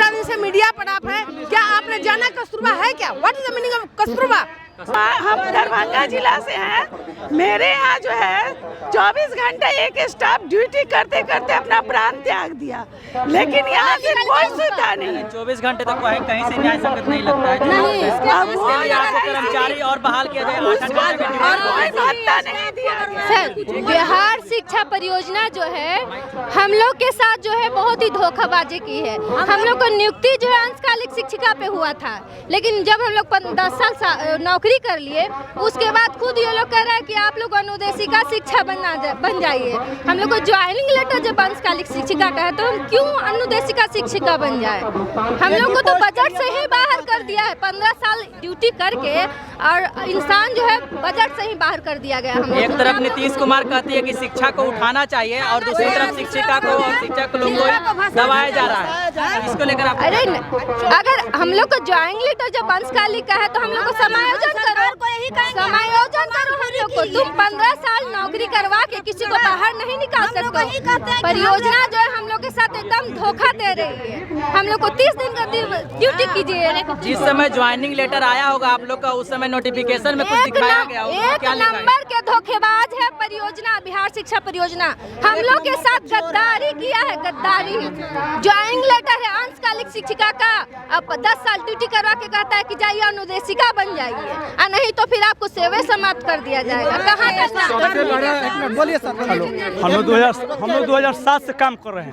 इतना दिन से मीडिया पर आप हैं, क्या आपने जाना कस्तूरबा है क्या? What is the meaning of Kasturba? हम दरभंगा जिला से हैं। मेरे यहाँ जो है 24 घंटे एक स्टाफ ड्यूटी करते करते अपना प्राण त्याग दिया, लेकिन यहाँ से कोई सुविधा नहीं। 24 घंटे तक कहीं से न्याय संगत नहीं लगता है। इसके लिए आपको कर्मचारी और बहाल किया जाए, और कोई भत्ता नहीं दिया गया। सर, बिहार शिक्षा परियोजना जो है हम लोग के साथ जो है बहुत ही धोखाबाजी की है। हम लोग को नियुक्ति जो है अंशकालिक शिक्षिका पे हुआ था, लेकिन जब हम लोग 10 साल नौकरी कर लिए, उसके बाद खुद ये लोग कह रहे हैं कि आप लोग अनुदेशिका शिक्षा बन जाइए। हम लोग को ज्वाइनिंग लेटर जब अंशकालिक शिक्षिका का है तो हम क्यों अनुदेशिका शिक्षिका बन जाए? हम लोग को तो बजट से ही बाहर कर दिया है। 15 साल ड्यूटी करके और इंसान जो है बजट से ही बाहर कर दिया गया। हम एक तरफ नीतीश कुमार कहती है कि शिक्षा को उठाना चाहिए और दूसरी तरफ शिक्षिका को और शिक्षक लोगों को दबाया जा रहा है। इसको लेकर आप अरे अगर हम लोग को ज्वाइनिंग लेटर जब अंशकालिक का है तो हम लोग को समायोजन करो हम लोग को। तुम 15 साल नौकरी करवा के किसी को बाहर नहीं निकाल सकते। परियोजना जो है हम लोग के साथ एकदम धोखा दे रही है। हम लोग को 30 दिन का ड्यूटी कीजिए। जिस समय ज्वाइनिंग लेटर आया होगा आप लोग का, उस समय नोटिफिकेशन में कुछ दिखाया गया होगा, क्या लिखा है? नंबर के धोखेबाज है परियोजना, बिहार शिक्षा परियोजना। हम लोग के साथ गद्दारी किया है, गद्दारी। ज्वाइनिंग लेटर है अंशकालिक शिक्षिका का, अब 10 साल ड्यूटी करवा के कहता है कि जाइए अनुदेशिका बन जाइए, और नहीं तो फिर आपको सेवे समाप्त कर दिया जाएगा। कहाँ बोलिए सर। हम लोग 2007 से काम कर रहे हैं,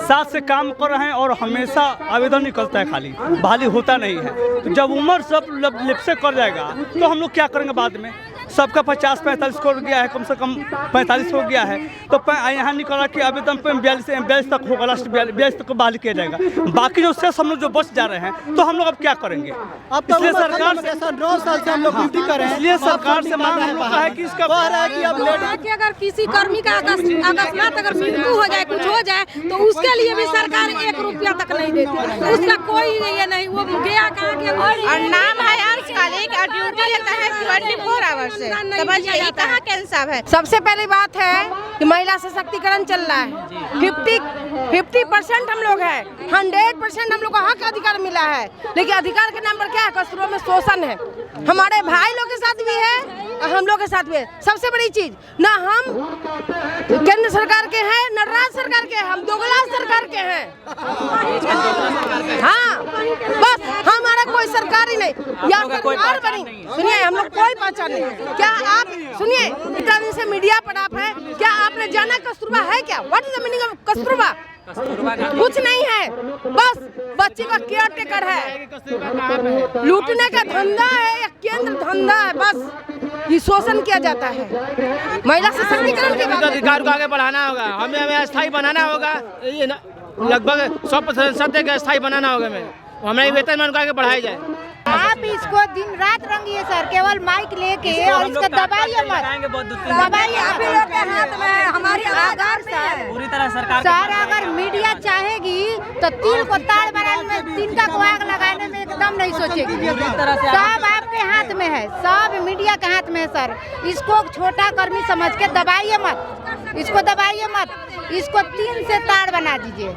7 से काम कर रहे हैं और हमेशा आवेदन निकलता है, खाली बहाली होता नहीं है। तो जब उम्र सब लिप्से कर जाएगा तो हम लोग क्या करेंगे? बाद में सबका 50-45 हो गया है, कम से कम 45 हो गया है, तो यहाँ निकला कि आवेदन पे 42 तक होगा, लास्ट 42 तक बहाली किया जाएगा। बाकी जो शेष हम लोग जो बच जा रहे हैं तो हम लोग अब क्या करेंगे? इसलिए सरकार से 9 साल से हम लोग ड्यूटी कर रहे हैं, इसलिए सरकार से मांग हम लोग का है कि इसका कि अगर किसी कर्मी का अकस्मात अगर मृत्यु हो जाए, कुछ हो जाए, तो उसके लिए भी सरकार 1 रुपया तक नहीं देती। उसका कोई ये नहीं, वो गया कहाँ के और नाम है अंशकालिक और ड्यूटी लेता है 24 आवर्स से। समझिए कहाँ के इंसाफ है। सबसे पहली बात है कि महिला सशक्तिकरण चल रहा है। 50% हम लोग हैं, 100% हम लोग को हक अधिकार मिला है, लेकिन अधिकार के नाम पर क्या है? कस्तूरबा में शोषण है। हमारे भाई लोग के साथ भी है और हम लोग के साथ भी है। सबसे बड़ी चीज, ना हम केंद्र सरकार के हैं न राज्य सरकार के हैं, हम दोगला सरकार के हैं। हाँ, बस हमारा कोई सरकार ही नहीं, या सरकार बनी। सुनिए, हम लोग कोई पहचान नहीं। क्या आप सुनिए, इतना दिन से मीडिया पर आप हैं, क्या आपने जाना कस्तूरबा है क्या? What is the meaning of Kasturba? कुछ नहीं है, बस बच्चे का केयर टेकर है, लूटने का धंधा है या केंद्र धंधा है। बस ये शोषण किया जाता है। महिला सशक्तिकरण के बाद अधिकार को आगे बढ़ाना होगा, हमें स्थायी बनाना होगा। ये लगभग 100% का स्थायी बनाना होगा। हमें वेतन में आगे बढ़ाया जाए। आप इसको दिन रात रंगिए सर, केवल माइक लेके और इसको दबाइए मत, दबाइए। आप लोग के हाथ में है, हमारी आधार सर। पूरी तरह सरकार सर अगर मीडिया चाहेगी तो तिल को ताड़ बनाने में, तिनका को आग लगाने में एकदम नहीं सोचेगी। सब आपके हाथ में है, सब मीडिया के हाथ में है सर। इसको छोटा कर्मी समझ के दबाइए मत, इसको दबाइए मत, इसको 3 से ताड़ बना दीजिए।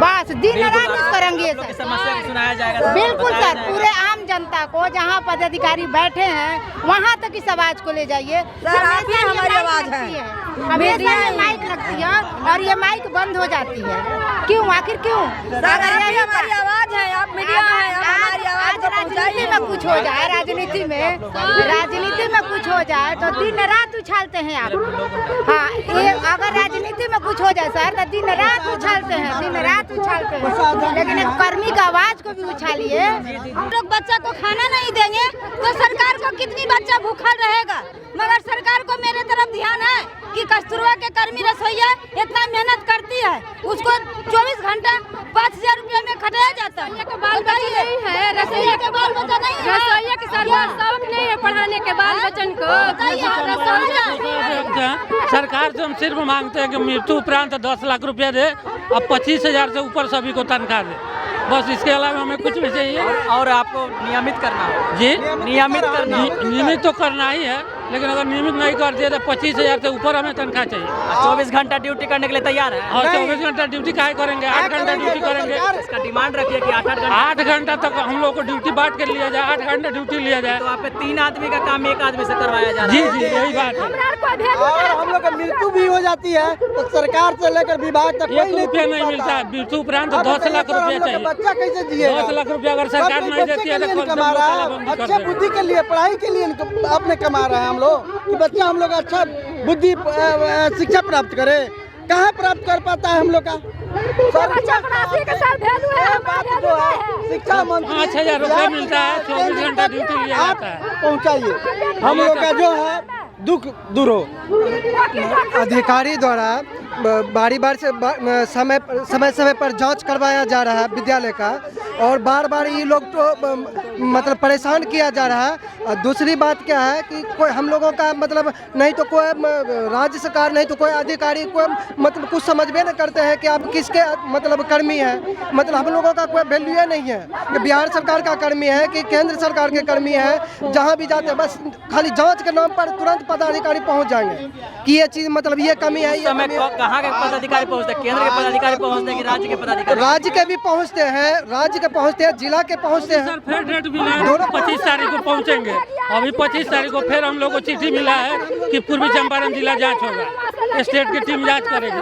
बस दिन रात इसको रंगिए सर, समस्या सुनाया जाएगा। बिल्कुल सर, पूरे आम जनता को जहाँ पदाधिकारी बैठे हैं वहाँ तक इस आवाज को ले जाइए। आप ही हमारी आवाज है। हमेशा ये माइक लगती है और ये माइक बंद हो जाती है। क्यों? आखिर क्यों? अगर यही हमारी आवाज है, आप मीडिया है, आप हमारी आवाज को राजनीति में कुछ हो जाए, राजनीति में कुछ हो जाए तो दिन रात उछालते हैं आप। हाँ, ये अगर राजनीति में कुछ हो जाए सर तो दिन रात उछालते हैं, दिन रात उछालते हैं, लेकिन एक कर्मी का आवाज को भी उछालिए। हम लोग बच्चा को खाना नहीं देंगे तो सरकार को कितनी बच्चा भूखा रहेगा? मगर सरकार को मेरे तरफ ध्यान है कि कस्तूरबा के कर्मी रसोईया इतना मेहनत करती है, उसको 24 घंटा 5000 रुपये में खटाया जाता है। के बाल बच्चे नहीं है, रसोईया के बाल बच्चा नहीं है, रसोईया के शौक नहीं है पढ़ाने के बाल बच्चन को। सरकार से हम सिर्फ मांगते हैं कि मृत्यु उपरांत 10 लाख रुपया दे और 25,000 से ऊपर सभी को तनख्वाह दे। बस इसके अलावा हमें कुछ भी चाहिए। और आपको नियमित करना है जी, नियमित करना नियमित तो करना ही है। लेकिन अगर नियमित नहीं कर दिए तो 25,000 से ऊपर हमें तनख्वाह चाहिए। 24 घंटा ड्यूटी करने के लिए तैयार है और 24 घंटा ड्यूटी काहे करेंगे, 8 घंटा ड्यूटी करेंगे। इसका डिमांड रखिए कि 8 घंटा तक हम लोग को ड्यूटी बांट के लिया जाए, 8 घंटा ड्यूटी लिया जाए। तो आप पे 3 आदमी का काम 1 आदमी से करवाया जा रहा है। जी यही बात है। और हम लोग का मृत्यु भी हो जाती है तो सरकार से लेकर विभाग तक 1 रुपया नहीं मिलता है। मृत्यु उपरांत 10 लाख रुपया चाहिए। बच्चा कैसे जिए? 10 लाख रुपया अगर सरकार नहीं देती है तो कमा रहा है, अच्छे बुद्धि के लिए, पढ़ाई के लिए अपने कमा रहे हैं हम लोग कि बच्चा हम लोग अच्छा बुद्धि शिक्षा प्राप्त करे। कहाँ प्राप्त कर पाता है हम लोग का? शिक्षा मंत्री 5,000 रुपया मिलता है, 24 घंटा ड्यूटी लिया जाता है। पहुँचाइए, हम लोग का जो है दुख दूर हो। अधिकारी द्वारा बारी बार से समय पर जांच करवाया जा रहा है विद्यालय का, और बार बार ये लोग तो मतलब परेशान किया जा रहा है। और दूसरी बात क्या है कि कोई हम लोगों का मतलब नहीं तो कोई राज्य सरकार नहीं तो कोई अधिकारी कोई मतलब कुछ समझ भी नहीं करते हैं कि आप किसके मतलब कर्मी हैं। मतलब हम लोगों का कोई वैल्यू नहीं है कि बिहार सरकार का कर्मी है कि केंद्र सरकार के कर्मी है। जहाँ भी जाते हैं बस खाली जांच के नाम पर तुरंत पदाधिकारी पहुँच जाएंगे कि ये चीज़ मतलब ये कमी है। कहाँ के पदाधिकारी पहुँचते हैं? केंद्र के पदाधिकारी पहुँचते हैं कि राज्य के पदाधिकारी? राज्य के भी पहुँचते हैं, राज्य के पहुँचते हैं, जिला के पहुँचते हैं। सर फिर डेट मिला है 25 तारीख को पहुँचेंगे। अभी 25 तारीख को फिर हम लोग को चिट्ठी मिला है कि पूर्वी चंपारण जिला जांच होगा, स्टेट की टीम जांच करेगी।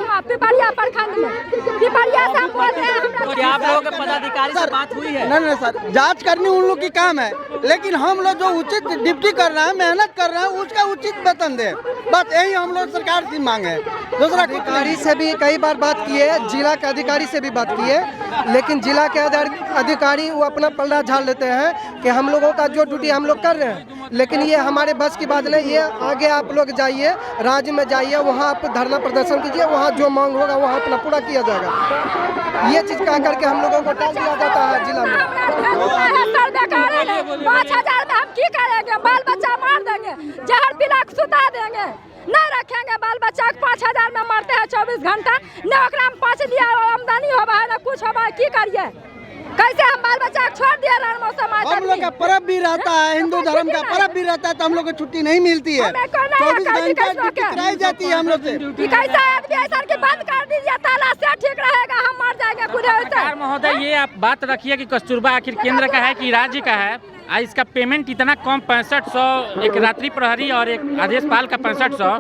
क्या आप लोगों के पदाधिकारी से बात हुई है? नहीं सर, जांच करनी उन लोग की काम है, लेकिन हम लोग जो उचित ड्यूटी कर रहे हैं, मेहनत कर रहे हैं, उसका उचित वेतन दे। बस यही हम लोग सरकार से मांगे। दूसरा अधिकारी से भी कई बार बात की है, जिला के अधिकारी से भी बात की है, लेकिन जिला के अधिकारी वो अपना पलड़ा झाड़ लेते हैं कि हम लोगों का जो ड्यूटी हम लोग कर रहे हैं, लेकिन ये हमारे बस की बात नहीं। ये आगे आप लोग जाइए, राज्य में जाइए, वहाँ आप धरना प्रदर्शन कीजिए, वहाँ जो मांग होगा वहाँ अपना पूरा किया जाएगा। ये चीज़ कह करके हम लोगों को टाल दिया जाता है जिला में। 5,000 में हम की करेंगे? बाल बच्चा मार देंगे, जहर पिला के सुता देंगे, नहीं रखेंगे बाल बच्चा। 5,000 में मरते हैं 24 घंटा, न ओकरा में 5 दिया आमदनी होगा है न कुछ होगा, की करिए? कैसे हम बाल बच्चा छोड़ दिए? हम लोग का पर्व भी रहता है, हिंदू धर्म का पर्व भी रहता है, तो हम लोग को छुट्टी नहीं मिलती है। 24 घंटा ड्यूटी कराई जाती है हम लोग से। कैसा आदमी ऐसा कि बंद कर दीजिए ताला से, ठीक रहेगा, हम मर जाएंगे खुद। महोदय ये आप बात रखिए कि कस्तूरबा आखिर केंद्र का है कि राज्य का है। इसका पेमेंट इतना कम 6500, एक रात्रि प्रहरी और एक आदेशपाल का 6500,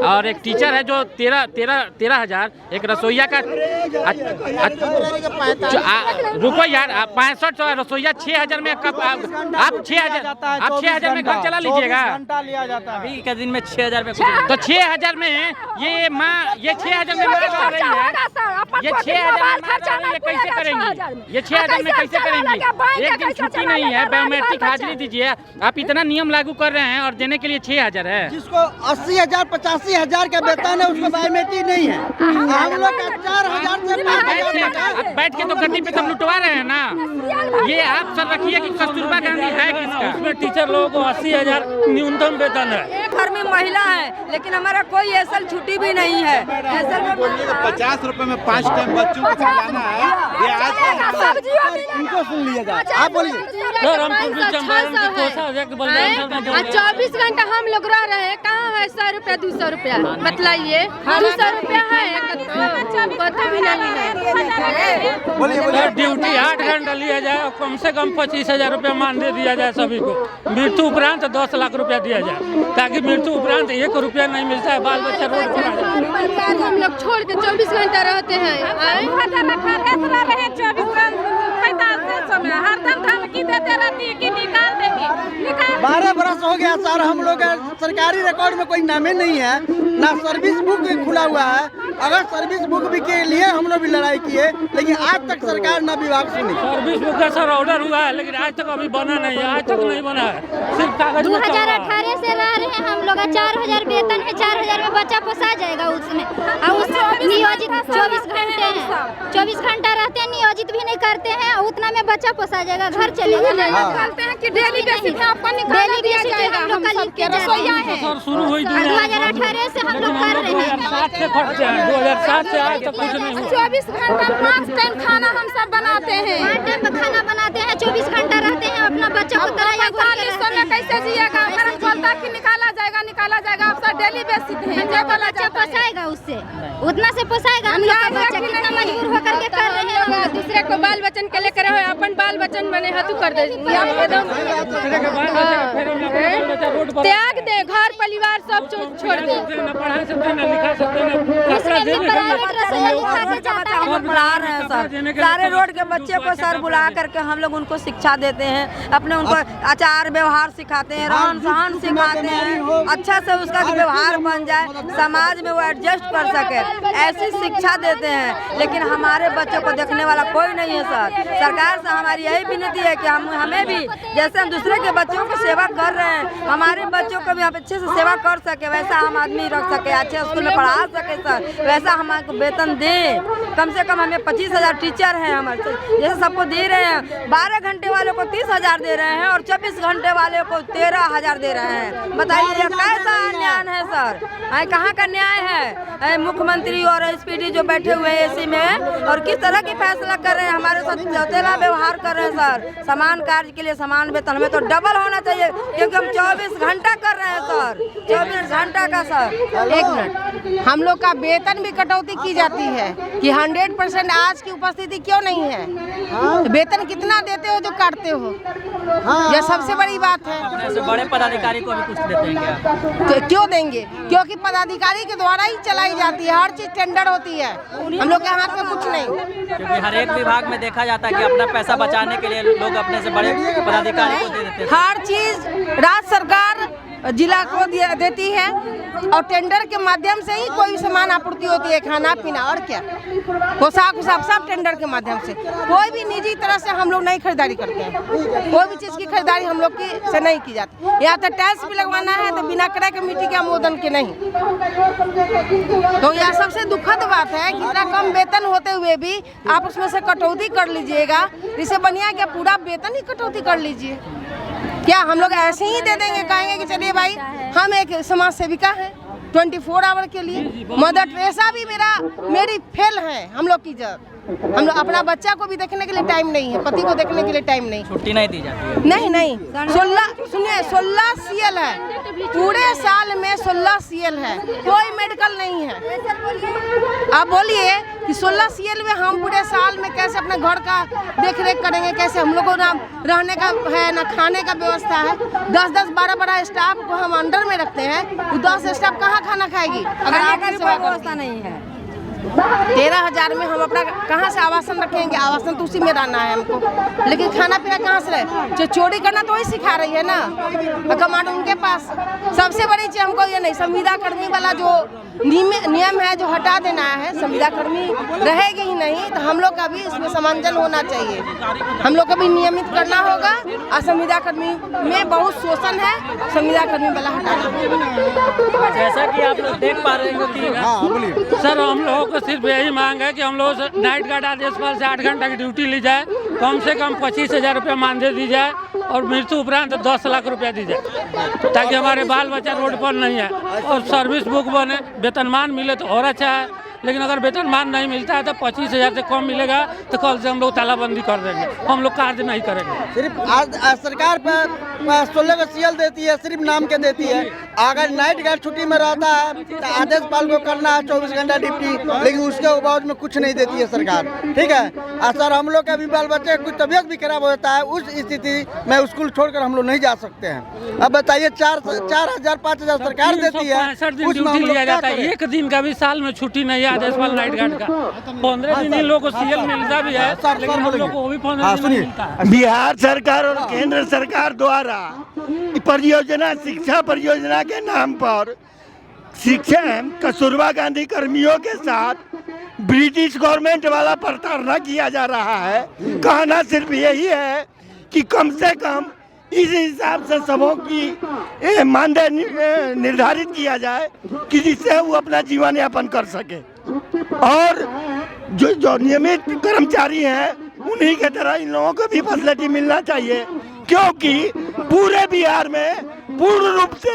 और एक टीचर है जो 13,000, एक रसोईया का रुको यार 6500, रसोईया 6,000 में। कब आप 6,000 में घर चला लीजिएगा? अभी के दिन में 6,000 में तो 6,000 में ये माँ, ये 6,000 में मार रही है, ये 6,000 में कैसे करेंगी? ये 6,000 में कैसे करेंगी? एक दिन छुट्टी नहीं है, बायोमेट्रिक हाजिरी दीजिए। आप इतना नियम लागू कर रहे हैं और देने के लिए 6,000 है। जिसको 80,000 85,000 का वेतन है उसको बायोमेट्रिक नहीं है। हम लोग का 4,000 से बैठ के तो गद्दी पे सब लुटवा रहे हैं ना। ये आप सर रखिए कि कस्तूरबा गांधी है किसका? उसमें टीचर लोगों को 80,000 न्यूनतम वेतन है। घर में महिला है, लेकिन हमारा कोई ऐसा छुट्टी भी नहीं है। 50 रुपए में 5 टाइम बच्चों को खिलाना है, ये आज इनको सुन लिया जाए। आप बोलिए। 24 घंटा हम लोग रह रहे हैं, कहाँ है 100 रुपया 200 रुपया? बतलाइए, 200 रुपया है पता भी नहीं है। ड्यूटी 8 घंटा लिया जाए और कम से कम 25,000 रुपया मानदेय दिया जाए सभी को। मृत्यु उपरांत 10 लाख रुपया दिया जाए, ताकि मृत्यु उपरांत 1 रुपया नहीं मिलता है, बाल बच्चा रोड पर हम लोग छोड़ के 24 घंटा रहते हैं। 12 बरस हो गया सर, हम लोग सरकारी रिकॉर्ड में कोई नामे नहीं है, ना सर्विस बुक खुला हुआ है। अगर सर्विस बुक भी के लिए हम लोग भी लड़ाई किए, लेकिन आज तक सरकार ना विभाग सुनी। सर्विस बुक का सर ऑर्डर हुआ है, लेकिन आज तक अभी बना नहीं है, आज तक नहीं बना है, सिर्फ कागज में। 2018 से रह रहे हैं हम लोग, 4,000 वेतन है, 4,000 में बच्चा पोसा जाएगा उसमें। और उसमें नियोजित 24 घंटे हैं, 24 घंटा रहते हैं, नियोजित भी नहीं करते हैं, उतना में बच्चा पोसा जाएगा, घर चलेगा। कहते हैं कि डेली बेसिस पे आपको डेली बेसिस पे हम लोग का लिख के रसोईया है। शुरू हुई 2018 से हम लोग कर रहे हैं। 2007 से फटते हैं, 2007 से आज तक कुछ नहीं हुआ। 24 घंटा 5 टाइम खाना हम सब बनाते हैं, 5 टाइम खाना बनाते हैं, 24 घंटा रहते हैं, अपना बच्चा को तैयार करके कैसे जिएगा? बोलता कि निकाला जाएगा, निकाला ही बेचते हैं। हम लोग का बच्चा पोसाएगा उससे, उतना से पोसाएगा। हम लोग का बच्चा कितना मजबूर होकर के कर रहे हैं। दूसरे को बाल बच्चन के लेकर अपन बाल बच्चन बने हतु कर दे, त्याग दे, घर परिवार सब छोड़ दे। पढ़ा रहे हैं सर, सारे रोड के बच्चे को सर बुला करके हम लोग उनको शिक्षा देते हैं, अपने उनको आचार व्यवहार सिखाते हैं, रहन सहन सिखाते हैं, अच्छा से उसका व्यवहार बन जाए, समाज में वो एडजस्ट कर सके, ऐसी शिक्षा देते हैं। लेकिन हमारे बच्चों को देखने वाला कोई नहीं है सर। सरकार से हमारी यही विनती है कि हमें भी जैसे हम दूसरे के बच्चों की सेवा कर रहे हैं, हमारे बच्चों को भी हम अच्छे से सेवा कर सके, वैसा हम आदमी रख सके, अच्छे स्कूल में पढ़ा सके सर, वैसा हमको वेतन दें। कम से कम हमें 25,000 टीचर हैं हमारे, जैसे सबको दे रहे हैं। 12 घंटे वालों को 30,000 दे रहे हैं और 24 घंटे वाले को 13,000 दे रहे हैं। बताइए कैसा अन्याय है सर, कहाँ का न्याय है? मुख्यमंत्री और एसपीडी जो बैठे हुए हैं एसी में और किस तरह की फैसला कर रहे हैं, हमारे साथ जौतेला व्यवहार कर रहे हैं सर। समान कार्य के लिए समान वेतन, हमें तो डबल होना चाहिए क्योंकि हम 24 घंटा कर रहे हैं सर, 24 घंटा का सर। एक मिनट, हम लोग का वेतन भी कटौती की जाती है कि 100% आज की उपस्थिति क्यों नहीं है? तो वेतन कितना देते हो जो काटते हो? यह सबसे बड़ी बात है। अपने से बड़े पदाधिकारी को भी कुछ देते हैं क्या? तो क्यों देंगे? क्योंकि पदाधिकारी के द्वारा ही चलाई जाती है, हर चीज टेंडर होती है, हम लोग के हाथ में कुछ नहीं। क्योंकि हर एक विभाग में देखा जाता है कि अपना पैसा बचाने के लिए लोग अपने से बड़े पदाधिकारी को दे देते हैं। हर चीज राज्य सरकार जिला को देती है और टेंडर के माध्यम से ही कोई सामान आपूर्ति होती है, खाना पीना और क्या, पोशाक उसाक सब टेंडर के माध्यम से। कोई भी निजी तरह से हम लोग नहीं खरीदारी करते हैं, कोई भी चीज़ की खरीदारी हम लोग की से नहीं की जाती। या तो टैक्स भी लगवाना है तो बिना क्रय कमेटी के अनुमोदन के नहीं। तो यह सबसे दुखद बात है कि इतना कम वेतन होते हुए भी आप उसमें से कटौती कर लीजिएगा, इससे बढ़िया क्या पूरा वेतन ही कटौती कर लीजिए। क्या हम लोग ऐसे ही दे देंगे, कहेंगे कि चलिए भाई हम एक समाज सेविका हैं 24 आवर के लिए? मदर टेरेसा भी मेरी फेल है हम लोग की। जब हम लोग अपना बच्चा को भी देखने के लिए टाइम नहीं है, पति को देखने के लिए टाइम नहीं, छुट्टी नहीं दी जाती है। नहीं 16 सीएल है, पूरे साल में 16 सीएल है, कोई मेडिकल नहीं है। आप बोलिए कि 16 सीएल में हम पूरे साल में कैसे अपने घर का देख रेख करेंगे? कैसे? हम लोग को ना रहने का है ना खाने का व्यवस्था है। 10-10, 12-12 स्टाफ को हम अंडर में रखते हैं, 10 स्टाफ कहाँ खाना खाएगी अगर आपकी व्यवस्था नहीं है? 13,000 में हम अपना कहाँ से आवासन रखेंगे? आवासन तो उसी में रहना है हमको, लेकिन खाना पीना कहाँ से रहे? जो चोरी करना तो वही सिखा रही है ना कमांड उनके पास। सबसे बड़ी चीज हमको ये नहीं, संविदा कर्मी वाला जो नियम है जो हटा देना है, संविदा कर्मी रहेगी ही नहीं, तो हम लोग का भी इसमें समंजन होना चाहिए। हम लोग को भी नियमित करना होगा और संविदा कर्मी में बहुत शोषण है, संविदा कर्मी वाला हटाना। जैसा कि आप लोग देख पा रहे हो कि सर हम लोगों को सिर्फ यही मांग है कि हम लोग नाइट गार्ड आदेशपाल से 8 घंटा की ड्यूटी ली जाए, कम से कम 25,000 रुपये मानदेय दी जाए और मृत्यु उपरांत 10 लाख रुपया दी जाए, ताकि हमारे बाल बच्चा रोड पर नहीं है। और सर्विस बुक बने, वेतनमान मिले तो और अच्छा है, लेकिन अगर वेतनमान नहीं मिलता है तो 25,000 से कम मिलेगा तो कल से हम लोग तालाबंदी कर देंगे, हम लोग कार्य नहीं करेंगे। सिर्फ सरकार पर 16 का सीएल देती है, सिर्फ नाम के देती है। अगर नाइट गार्ड छुट्टी में रहता है तो आदेशपाल को करना है 24 घंटा ड्यूटी, लेकिन उसके बावजूद में कुछ नहीं देती है सरकार। ठीक है, और सर हम लोग का भी बाल बच्चे कुछ तबीयत भी खराब हो जाता है, उस स्थिति में स्कूल छोड़कर हम लोग नहीं जा सकते हैं। अब बताइए 4,000 5,000 सरकार देती है, 65 दिन ड्यूटी लिया जाता है, एक दिन का भी साल में छुट्टी नहीं है आदेशपाल नाइट गार्ड का। 15 दिन इन लोगों को सीएल मिलता भी है, लेकिन हम लोग को वो भी 15 दिन मिलता है। बिहार सरकार और केंद्र सरकार द्वारा परियोजना, शिक्षा परियोजना के नाम पर शिक्षा कस्तूरबा गांधी कर्मियों के साथ ब्रिटिश गवर्नमेंट वाला प्रताड़ना किया जा रहा है। कहना सिर्फ यही है कि कम से कम इस हिसाब से सबों की मानदेय निर्धारित किया जाए कि जिससे वो अपना जीवन यापन कर सके, और जो नियमित कर्मचारी हैं उन्हीं के तरह इन लोगों को भी फैसिलिटी मिलना चाहिए, क्योंकि पूरे बिहार में पूर्ण रूप से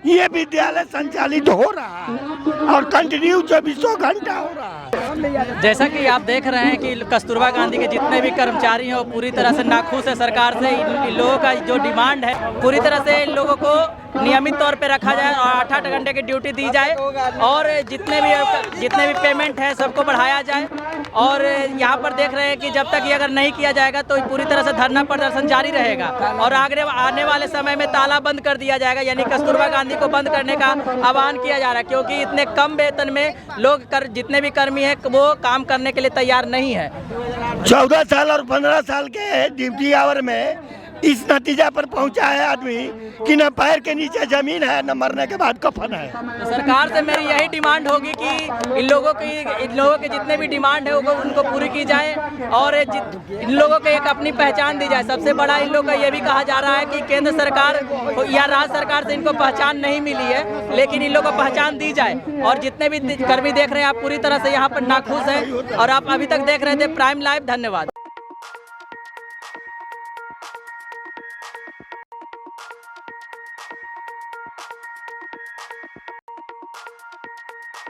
ये विद्यालय संचालित हो रहा है और कंटिन्यू 24 घंटा हो रहा है। जैसा कि आप देख रहे हैं कि कस्तूरबा गांधी के जितने भी कर्मचारी हैं वो पूरी तरह से नाखुश है सरकार से। इन लोगों का जो डिमांड है पूरी तरह से इन लोगों को नियमित तौर पे रखा जाए और 8-8 घंटे की ड्यूटी दी जाए और जितने भी पेमेंट है सबको बढ़ाया जाए। और यहाँ पर देख रहे हैं कि जब तक ये अगर नहीं किया जाएगा तो पूरी तरह से धरना प्रदर्शन जारी रहेगा और आने वाले समय में ताला बंद कर दिया जाएगा, यानी कस्तूरबा गांधी को बंद करने का आह्वान किया जा रहा है, क्योंकि इतने कम वेतन में लोग जितने भी कर्मी हैं वो काम करने के लिए तैयार नहीं है। 14 साल और 15 साल के ड्यूटी आवर में इस नतीजा पर पहुंचा है आदमी कि न पैर के नीचे जमीन है न मरने के बाद कफन है। तो सरकार से मेरी यही डिमांड होगी कि इन लोगों के जितने भी डिमांड है उनको पूरी की जाए और इन लोगों को एक अपनी पहचान दी जाए। सबसे बड़ा इन लोगों का ये भी कहा जा रहा है कि केंद्र सरकार या राज्य सरकार से इनको पहचान नहीं मिली है, लेकिन इन लोगों को पहचान दी जाए। और जितने भी कर्मी देख रहे हैं आप पूरी तरह से यहाँ पर नाखुश हैं और आप अभी तक देख रहे थे प्राइम लाइव। धन्यवाद।